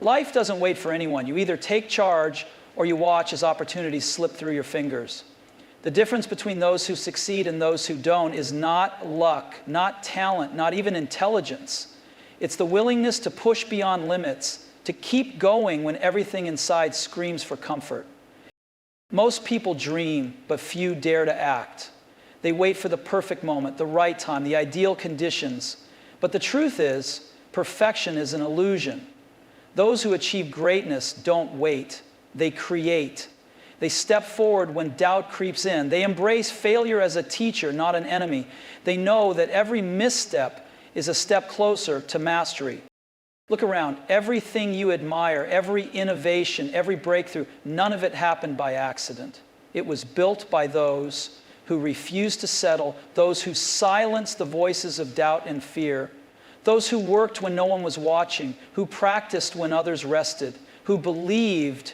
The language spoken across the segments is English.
Life doesn't wait for anyone. You either take charge or you watch as opportunities slip through your fingers. The difference between those who succeed and those who don't is not luck, not talent, not even intelligence. It's the willingness to push beyond limits, to keep going when everything inside screams for comfort. Most people dream, but few dare to act. They wait for the perfect moment, the right time, the ideal conditions. But the truth is, perfection is an illusion. Those who achieve greatness don't wait. They create. They step forward when doubt creeps in. They embrace failure as a teacher, not an enemy. They know that every misstep is a step closer to mastery. Look around. Everything you admire, every innovation, every breakthrough, none of it happened by accident. It was built by those who refused to settle, those who silenced the voices of doubt and fear, those who worked when no one was watching, who practiced when others rested, who believed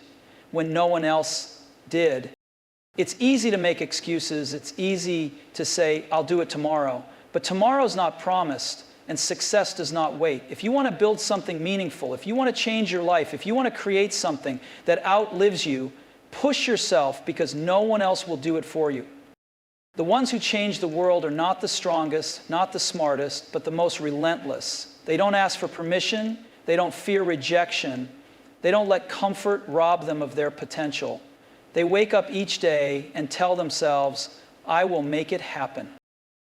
when no one else did. It's easy to make excuses. It's easy to say, I'll do it tomorrow. But tomorrow's not promised, and success does not wait. If you want to build something meaningful, if you want to change your life, if you want to create something that outlives you, push yourself because no one else will do it for you. The ones who change the world are not the strongest, not the smartest, but the most relentless. They don't ask for permission. They don't fear rejection. They don't let comfort rob them of their potential. They wake up each day and tell themselves, I will make it happen.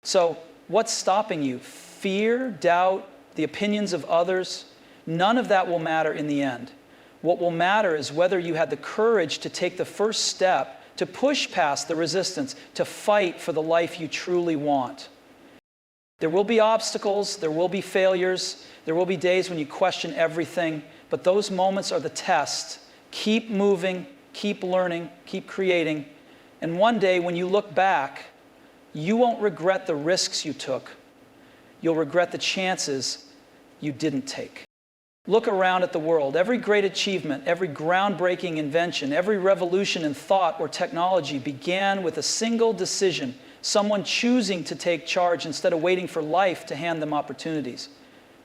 So what's stopping you? Fear, doubt, the opinions of others? None of that will matter in the end. What will matter is whether you had the courage to take the first step to push past the resistance, to fight for the life you truly want. There will be obstacles, there will be failures, there will be days when you question everything, but those moments are the test. Keep moving, keep learning, keep creating, and one day when you look back, you won't regret the risks you took. You'll regret the chances you didn't take. Look around at the world. Every great achievement, every groundbreaking invention, every revolution in thought or technology began with a single decision, someone choosing to take charge instead of waiting for life to hand them opportunities.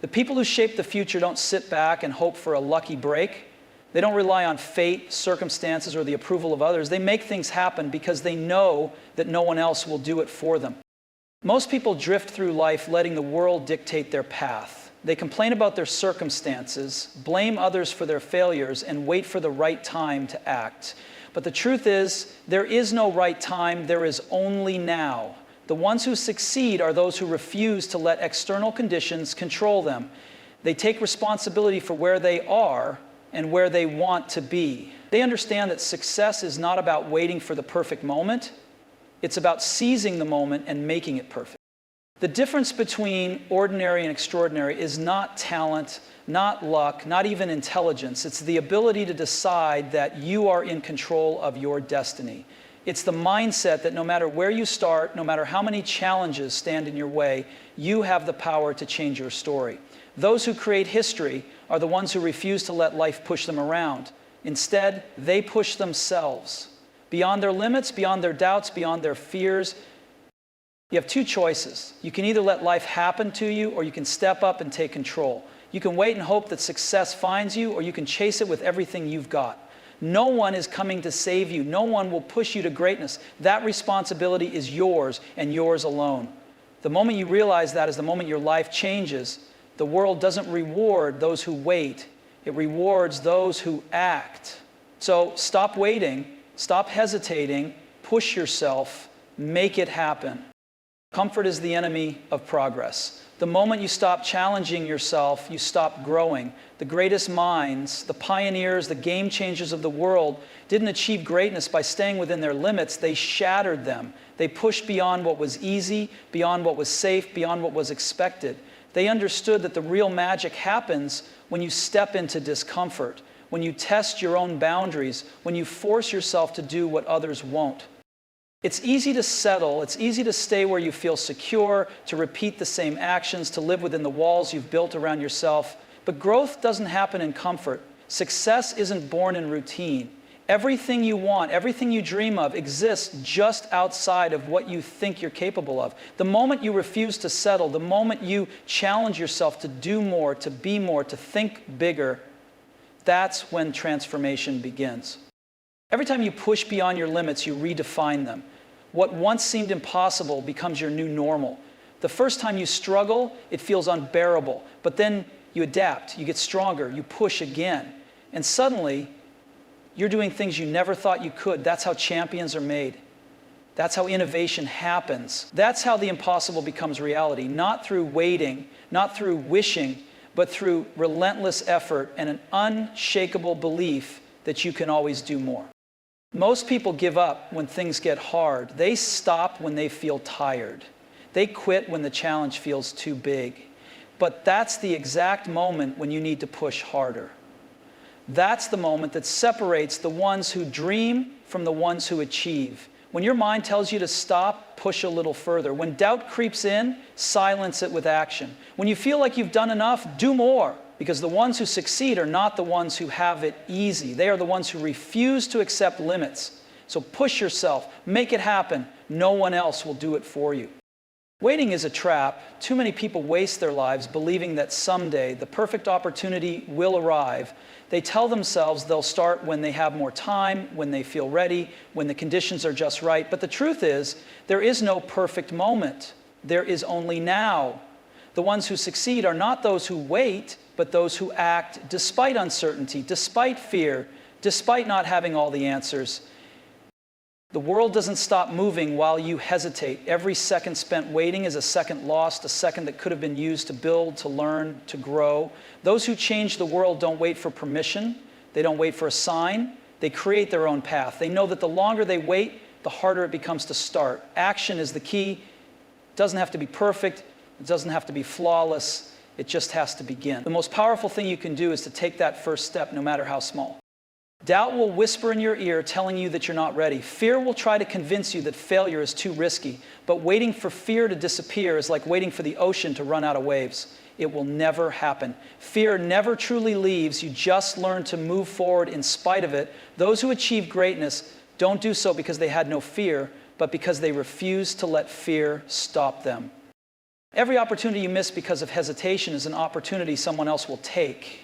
The people who shape the future don't sit back and hope for a lucky break. They don't rely on fate, circumstances, or the approval of others. They make things happen because they know that no one else will do it for them. Most people drift through life letting the world dictate their path. They complain about their circumstances, blame others for their failures, and wait for the right time to act. But the truth is, there is no right time, there is only now. The ones who succeed are those who refuse to let external conditions control them. They take responsibility for where they are and where they want to be. They understand that success is not about waiting for the perfect moment. It's about seizing the moment and making it perfect. The difference between ordinary and extraordinary is not talent, not luck, not even intelligence. It's the ability to decide that you are in control of your destiny. It's the mindset that no matter where you start, no matter how many challenges stand in your way, you have the power to change your story. Those who create history are the ones who refuse to let life push them around. Instead, they push themselves beyond their limits, beyond their doubts, beyond their fears. You have two choices. You can either let life happen to you, or you can step up and take control. You can wait and hope that success finds you, or you can chase it with everything you've got. No one is coming to save you. No one will push you to greatness. That responsibility is yours and yours alone. The moment you realize that is the moment your life changes. The world doesn't reward those who wait. It rewards those who act. So stop waiting, stop hesitating, push yourself, make it happen. Comfort is the enemy of progress. The moment you stop challenging yourself, you stop growing. The greatest minds, the pioneers, the game changers of the world didn't achieve greatness by staying within their limits. They shattered them. They pushed beyond what was easy, beyond what was safe, beyond what was expected. They understood that the real magic happens when you step into discomfort, when you test your own boundaries, when you force yourself to do what others won't. It's easy to settle, it's easy to stay where you feel secure, to repeat the same actions, to live within the walls you've built around yourself. But growth doesn't happen in comfort. Success isn't born in routine. Everything you want, everything you dream of exists just outside of what you think you're capable of. The moment you refuse to settle, the moment you challenge yourself to do more, to be more, to think bigger, That's when transformation begins. Every time you push beyond your limits, you redefine them. What once seemed impossible becomes your new normal. The first time you struggle, it feels unbearable, but then you adapt, you get stronger, you push again, and suddenly you're doing things you never thought you could. That's how champions are made. That's how innovation happens. That's how the impossible becomes reality, not through waiting, not through wishing, but through relentless effort and an unshakable belief that you can always do more. Most people give up when things get hard. They stop when they feel tired. They quit when the challenge feels too big. But that's the exact moment when you need to push harder. That's the moment that separates the ones who dream from the ones who achieve. When your mind tells you to stop, push a little further. When doubt creeps in, silence it with action. When you feel like you've done enough, do more. Because the ones who succeed are not the ones who have it easy. They are the ones who refuse to accept limits. So push yourself, make it happen. No one else will do it for you. Waiting is a trap. Too many people waste their lives believing that someday the perfect opportunity will arrive. They tell themselves they'll start when they have more time, when they feel ready, when the conditions are just right. But the truth is, there is no perfect moment. There is only now. The ones who succeed are not those who wait, but those who act despite uncertainty, despite fear, despite not having all the answers. The world doesn't stop moving while you hesitate. Every second spent waiting is a second lost, a second that could have been used to build, to learn, to grow. Those who change the world don't wait for permission. They don't wait for a sign. They create their own path. They know that the longer they wait, the harder it becomes to start. Action is the key. It doesn't have to be perfect. It doesn't have to be flawless. It just has to begin. The most powerful thing you can do is to take that first step, no matter how small. Doubt will whisper in your ear, telling you that you're not ready. Fear will try to convince you that failure is too risky. But waiting for fear to disappear is like waiting for the ocean to run out of waves. It will never happen. Fear never truly leaves. You just learn to move forward in spite of it. Those who achieve greatness don't do so because they had no fear, but because they refuse to let fear stop them. Every opportunity you miss because of hesitation is an opportunity someone else will take.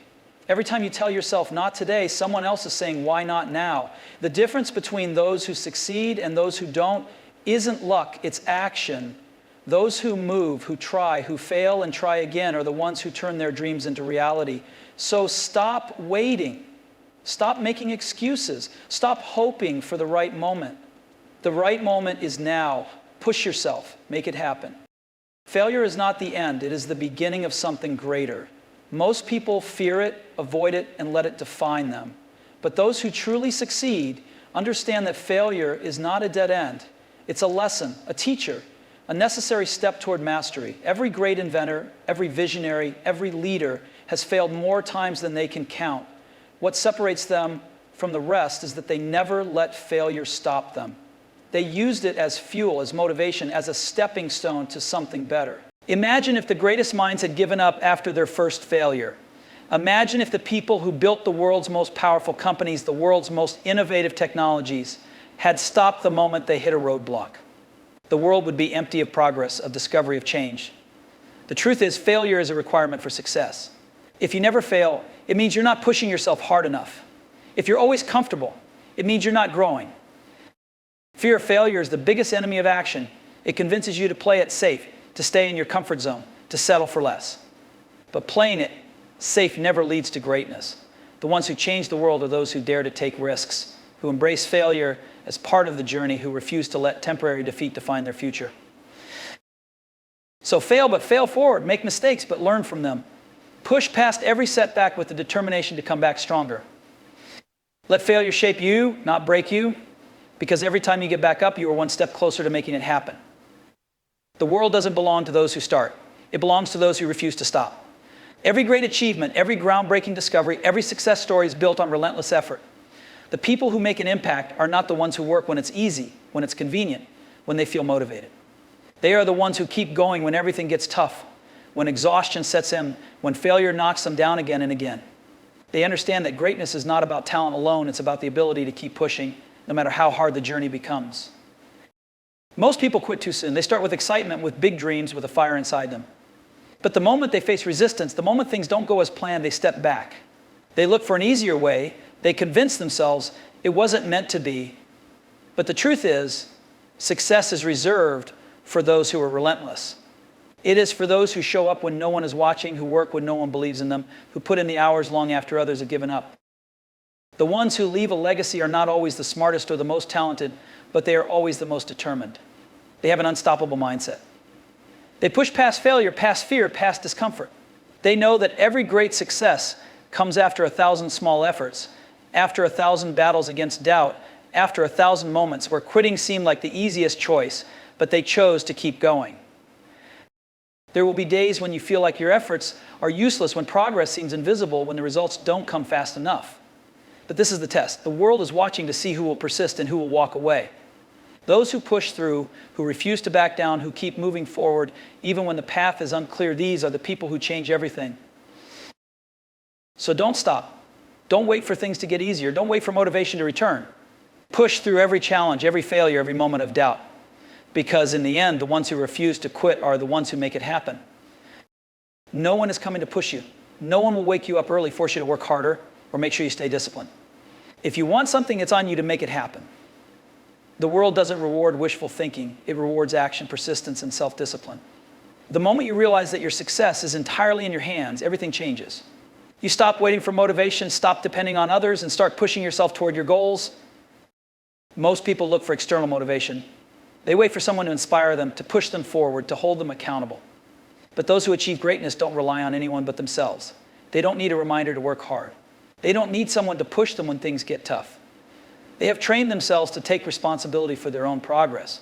Every time you tell yourself, not today, someone else is saying, why not now? The difference between those who succeed and those who don't isn't luck, it's action. Those who move, who try, who fail and try again are the ones who turn their dreams into reality. So stop waiting. Stop making excuses. Stop hoping for the right moment. The right moment is now. Push yourself. Make it happen. Failure is not the end. It is the beginning of something greater. Most people fear it, avoid it, and let it define them. But those who truly succeed understand that failure is not a dead end. It's a lesson, a teacher, a necessary step toward mastery. Every great inventor, every visionary, every leader has failed more times than they can count. What separates them from the rest is that they never let failure stop them. They used it as fuel, as motivation, as a stepping stone to something better. Imagine if the greatest minds had given up after their first failure. Imagine if the people who built the world's most powerful companies, the world's most innovative technologies, had stopped the moment they hit a roadblock. The world would be empty of progress, of discovery, of change. The truth is, failure is a requirement for success. If you never fail, it means you're not pushing yourself hard enough. If you're always comfortable, it means you're not growing. Fear of failure is the biggest enemy of action. It convinces you to play it safe, to stay in your comfort zone, to settle for less. But playing it safe never leads to greatness. The ones who change the world are those who dare to take risks, who embrace failure as part of the journey, who refuse to let temporary defeat define their future. So fail, but fail forward. Make mistakes, but learn from them. Push past every setback with the determination to come back stronger. Let failure shape you, not break you, because every time you get back up, you are one step closer to making it happen. The world doesn't belong to those who start. It belongs to those who refuse to stop. Every great achievement, every groundbreaking discovery, every success story is built on relentless effort. The people who make an impact are not the ones who work when it's easy, when it's convenient, when they feel motivated. They are the ones who keep going when everything gets tough, when exhaustion sets in, when failure knocks them down again and again. They understand that greatness is not about talent alone, it's about the ability to keep pushing, no matter how hard the journey becomes. Most people quit too soon. They start with excitement, with big dreams, with a fire inside them. But the moment they face resistance, the moment things don't go as planned, they step back. They look for an easier way. They convince themselves it wasn't meant to be. But the truth is, success is reserved for those who are relentless. It is for those who show up when no one is watching, who work when no one believes in them, who put in the hours long after others have given up. The ones who leave a legacy are not always the smartest or the most talented, but they are always the most determined. They have an unstoppable mindset. They push past failure, past fear, past discomfort. They know that every great success comes after 1,000 small efforts, after 1,000 battles against doubt, after 1,000 moments where quitting seemed like the easiest choice, but they chose to keep going. There will be days when you feel like your efforts are useless, when progress seems invisible, when the results don't come fast enough. But this is the test. The world is watching to see who will persist and who will walk away. Those who push through, who refuse to back down, who keep moving forward, even when the path is unclear, these are the people who change everything. So don't stop. Don't wait for things to get easier. Don't wait for motivation to return. Push through every challenge, every failure, every moment of doubt. Because in the end, the ones who refuse to quit are the ones who make it happen. No one is coming to push you. No one will wake you up early, force you to work harder, or make sure you stay disciplined. If you want something, it's on you to make it happen. The world doesn't reward wishful thinking. It rewards action, persistence, and self-discipline. The moment you realize that your success is entirely in your hands, everything changes. You stop waiting for motivation, stop depending on others, and start pushing yourself toward your goals. Most people look for external motivation. They wait for someone to inspire them, to push them forward, to hold them accountable. But those who achieve greatness don't rely on anyone but themselves. They don't need a reminder to work hard. They don't need someone to push them when things get tough. They have trained themselves to take responsibility for their own progress.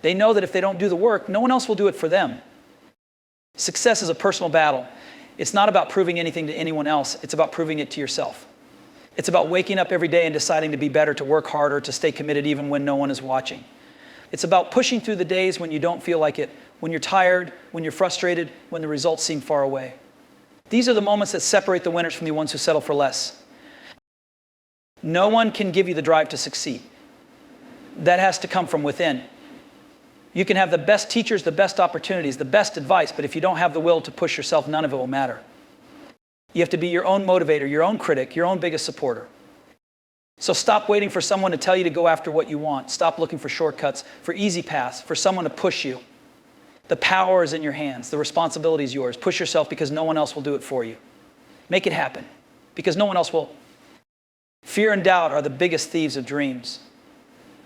They know that if they don't do the work, no one else will do it for them. Success is a personal battle. It's not about proving anything to anyone else. It's about proving it to yourself. It's about waking up every day and deciding to be better, to work harder, to stay committed even when no one is watching. It's about pushing through the days when you don't feel like it, when you're tired, when you're frustrated, when the results seem far away. These are the moments that separate the winners from the ones who settle for less. No one can give you the drive to succeed. That has to come from within. You can have the best teachers, the best opportunities, the best advice, but if you don't have the will to push yourself, none of it will matter. You have to be your own motivator, your own critic, your own biggest supporter. So stop waiting for someone to tell you to go after what you want. Stop looking for shortcuts, for easy paths, for someone to push you. The power is in your hands. The responsibility is yours. Push yourself because no one else will do it for you. Make it happen because no one else will. Fear and doubt are the biggest thieves of dreams.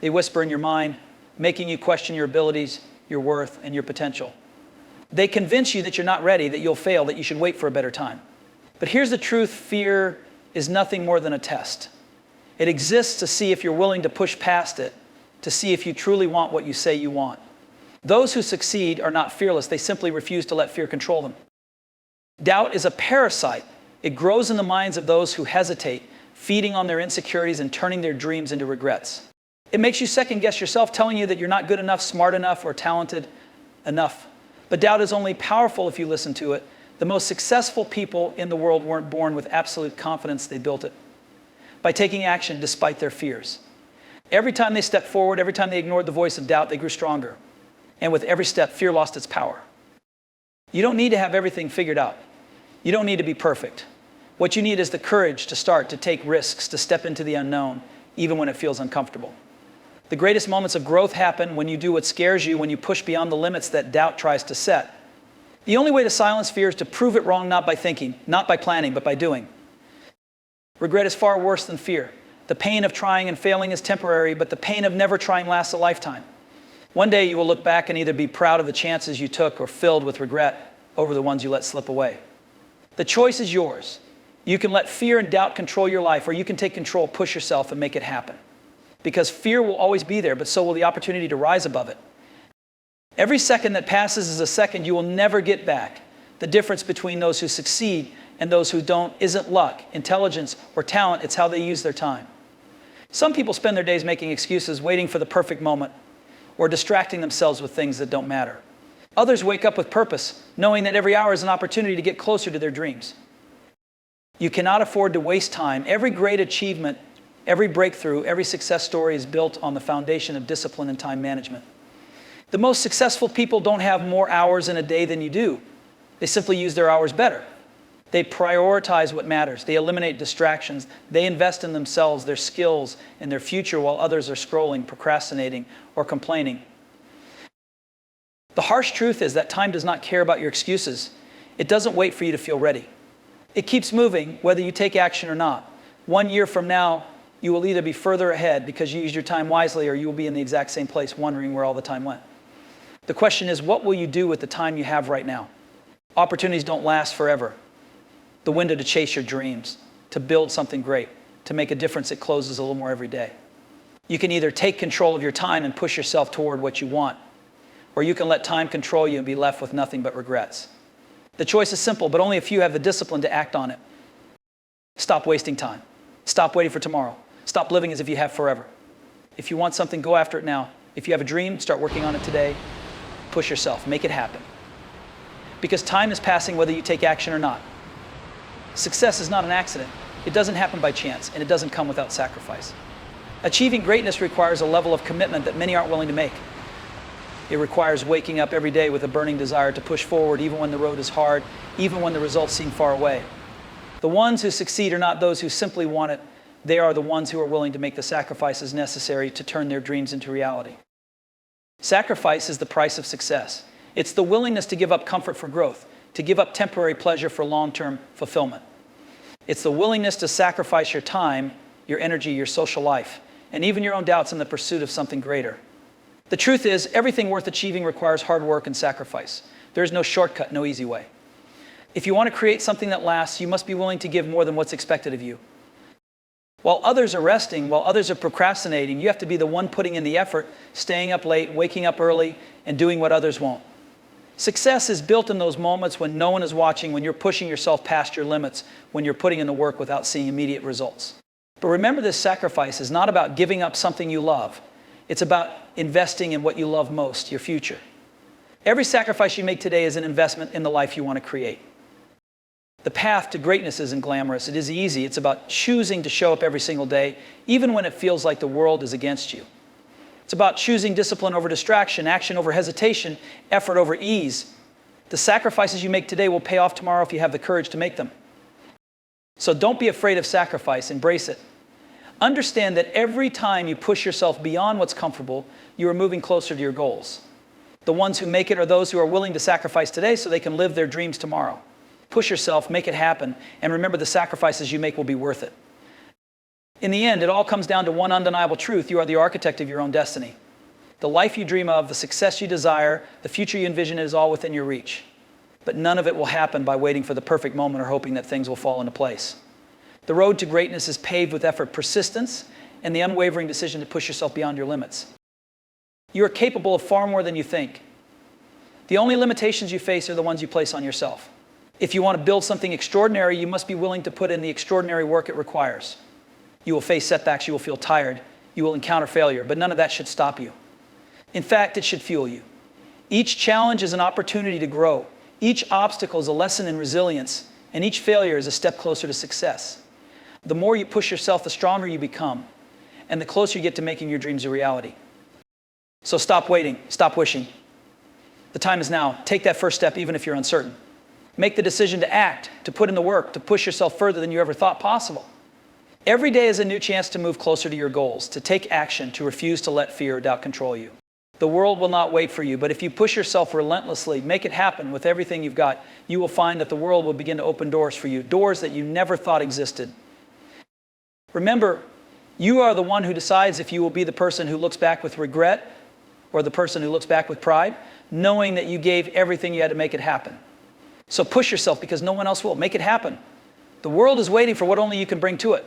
They whisper in your mind, making you question your abilities, your worth, and your potential. They convince you that you're not ready, that you'll fail, that you should wait for a better time. But here's the truth: fear is nothing more than a test. It exists to see if you're willing to push past it, to see if you truly want what you say you want. Those who succeed are not fearless. They simply refuse to let fear control them. Doubt is a parasite. It grows in the minds of those who hesitate, feeding on their insecurities and turning their dreams into regrets. It makes you second-guess yourself, telling you that you're not good enough, smart enough, or talented enough. But doubt is only powerful if you listen to it. The most successful people in the world weren't born with absolute confidence. They built it by taking action despite their fears. Every time they stepped forward, every time they ignored the voice of doubt, they grew stronger. And with every step, fear lost its power. You don't need to have everything figured out. You don't need to be perfect. What you need is the courage to start, to take risks, to step into the unknown, even when it feels uncomfortable. The greatest moments of growth happen when you do what scares you, when you push beyond the limits that doubt tries to set. The only way to silence fear is to prove it wrong, not by thinking, not by planning, but by doing. Regret is far worse than fear. The pain of trying and failing is temporary, but the pain of never trying lasts a lifetime. One day you will look back and either be proud of the chances you took or filled with regret over the ones you let slip away. The choice is yours. You can let fear and doubt control your life, or you can take control, push yourself, and make it happen. Because fear will always be there, but so will the opportunity to rise above it. Every second that passes is a second you will never get back. The difference between those who succeed and those who don't isn't luck, intelligence, or talent. It's how they use their time. Some people spend their days making excuses, waiting for the perfect moment, or distracting themselves with things that don't matter. Others wake up with purpose, knowing that every hour is an opportunity to get closer to their dreams. You cannot afford to waste time. Every great achievement, every breakthrough, every success story is built on the foundation of discipline and time management. The most successful people don't have more hours in a day than you do. They simply use their hours better. They prioritize what matters. They eliminate distractions. They invest in themselves, their skills, and their future while others are scrolling, procrastinating, or complaining. The harsh truth is that time does not care about your excuses. It doesn't wait for you to feel ready. It keeps moving whether you take action or not. 1 year from now, you will either be further ahead because you used your time wisely, or you will be in the exact same place wondering where all the time went. The question is, what will you do with the time you have right now? Opportunities don't last forever. The window to chase your dreams, to build something great, to make a difference, it closes a little more every day. You can either take control of your time and push yourself toward what you want, or you can let time control you and be left with nothing but regrets. The choice is simple, but only a few have the discipline to act on it. Stop wasting time. Stop waiting for tomorrow. Stop living as if you have forever. If you want something, go after it now. If you have a dream, start working on it today. Push yourself. Make it happen. Because time is passing whether you take action or not. Success is not an accident. It doesn't happen by chance, and it doesn't come without sacrifice. Achieving greatness requires a level of commitment that many aren't willing to make. It requires waking up every day with a burning desire to push forward even when the road is hard, even when the results seem far away. The ones who succeed are not those who simply want it. They are the ones who are willing to make the sacrifices necessary to turn their dreams into reality. Sacrifice is the price of success. It's the willingness to give up comfort for growth, to give up temporary pleasure for long-term fulfillment. It's the willingness to sacrifice your time, your energy, your social life, and even your own doubts in the pursuit of something greater. The truth is, everything worth achieving requires hard work and sacrifice. There is no shortcut, no easy way. If you want to create something that lasts, you must be willing to give more than what's expected of you. While others are resting, while others are procrastinating, you have to be the one putting in the effort, staying up late, waking up early, and doing what others won't. Success is built in those moments when no one is watching, when you're pushing yourself past your limits, when you're putting in the work without seeing immediate results. But remember, this sacrifice is not about giving up something you love. It's about investing in what you love most, your future. Every sacrifice you make today is an investment in the life you want to create. The path to greatness isn't glamorous. It is easy. It's about choosing to show up every single day, even when it feels like the world is against you. It's about choosing discipline over distraction, action over hesitation, effort over ease. The sacrifices you make today will pay off tomorrow if you have the courage to make them. So don't be afraid of sacrifice. Embrace it. Understand that every time you push yourself beyond what's comfortable, you are moving closer to your goals. The ones who make it are those who are willing to sacrifice today so they can live their dreams tomorrow. Push yourself, make it happen, and remember the sacrifices you make will be worth it. In the end, it all comes down to one undeniable truth. You are the architect of your own destiny. The life you dream of, the success you desire, the future you envision is all within your reach. But none of it will happen by waiting for the perfect moment or hoping that things will fall into place. The road to greatness is paved with effort, persistence, and the unwavering decision to push yourself beyond your limits. You are capable of far more than you think. The only limitations you face are the ones you place on yourself. If you want to build something extraordinary, you must be willing to put in the extraordinary work it requires. You will face setbacks, you will feel tired, you will encounter failure, but none of that should stop you. In fact, it should fuel you. Each challenge is an opportunity to grow. Each obstacle is a lesson in resilience, and each failure is a step closer to success. The more you push yourself, the stronger you become, and the closer you get to making your dreams a reality. So stop waiting, stop wishing. The time is now. Take that first step even if you're uncertain. Make the decision to act, to put in the work, to push yourself further than you ever thought possible. Every day is a new chance to move closer to your goals, to take action, to refuse to let fear or doubt control you. The world will not wait for you, but if you push yourself relentlessly, make it happen with everything you've got, you will find that the world will begin to open doors for you, doors that you never thought existed. Remember, you are the one who decides if you will be the person who looks back with regret or the person who looks back with pride, knowing that you gave everything you had to make it happen. So push yourself because no one else will. Make it happen. The world is waiting for what only you can bring to it.